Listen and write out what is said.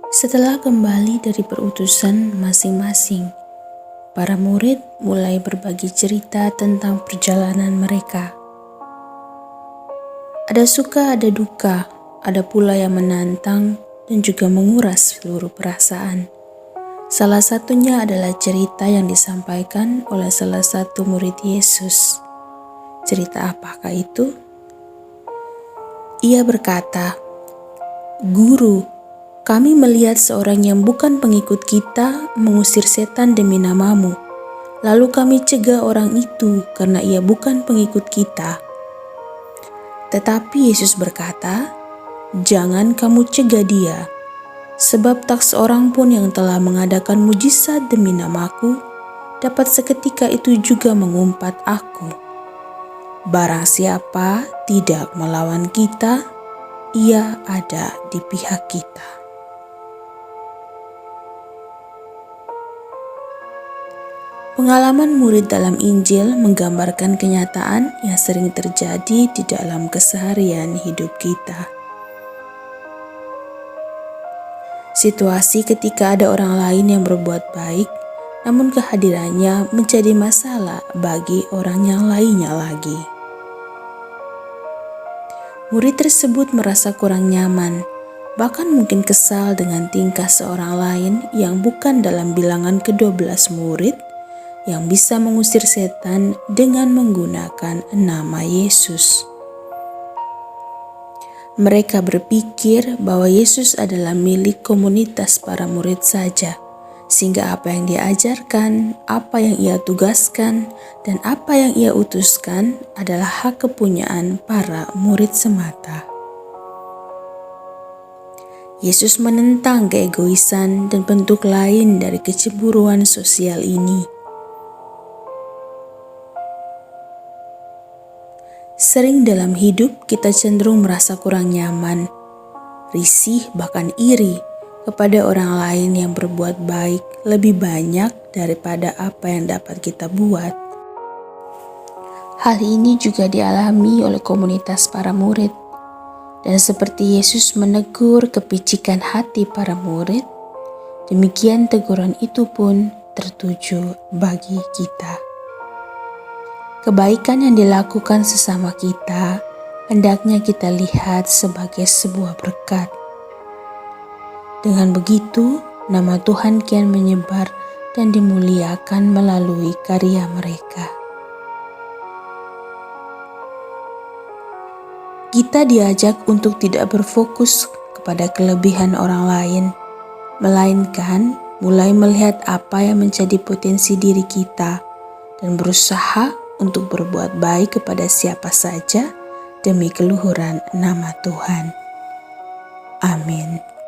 Setelah kembali dari perutusan masing-masing, para murid mulai berbagi cerita tentang perjalanan mereka. Ada suka, ada duka, ada pula yang menantang dan juga menguras seluruh perasaan. Salah satunya adalah cerita yang disampaikan oleh salah satu murid Yesus. Cerita apakah itu? Ia berkata, "Guru, kami melihat seorang yang bukan pengikut kita mengusir setan demi namamu. Lalu kami cegah orang itu karena ia bukan pengikut kita." Tetapi Yesus berkata, "Jangan kamu cegah dia, sebab tak seorang pun yang telah mengadakan mujizat demi namaku dapat seketika itu juga mengumpat aku. Barang siapa tidak melawan kita, ia ada di pihak kita." Pengalaman murid dalam Injil menggambarkan kenyataan yang sering terjadi di dalam keseharian hidup kita. Situasi ketika ada orang lain yang berbuat baik, namun kehadirannya menjadi masalah bagi orang yang lainnya lagi. Murid tersebut merasa kurang nyaman, bahkan mungkin kesal dengan tingkah seorang lain yang bukan dalam bilangan ke-12 murid yang bisa mengusir setan dengan menggunakan nama Yesus. Mereka berpikir bahwa Yesus adalah milik komunitas para murid saja, sehingga apa yang diajarkan, apa yang ia tugaskan, dan apa yang ia utuskan adalah hak kepunyaan para murid semata. Yesus menentang keegoisan dan bentuk lain dari kecemburuan sosial ini. Sering dalam hidup kita cenderung merasa kurang nyaman, risih bahkan iri kepada orang lain yang berbuat baik lebih banyak daripada apa yang dapat kita buat. Hal ini juga dialami oleh komunitas para murid, dan seperti Yesus menegur kepicikan hati para murid, demikian teguran itu pun tertuju bagi kita. Kebaikan yang dilakukan sesama kita, hendaknya kita lihat sebagai sebuah berkat. Dengan begitu, nama Tuhan kian menyebar dan dimuliakan melalui karya mereka. Kita diajak untuk tidak berfokus kepada kelebihan orang lain, melainkan mulai melihat apa yang menjadi potensi diri kita dan berusaha untuk berbuat baik kepada siapa saja demi keluhuran nama Tuhan. Amin.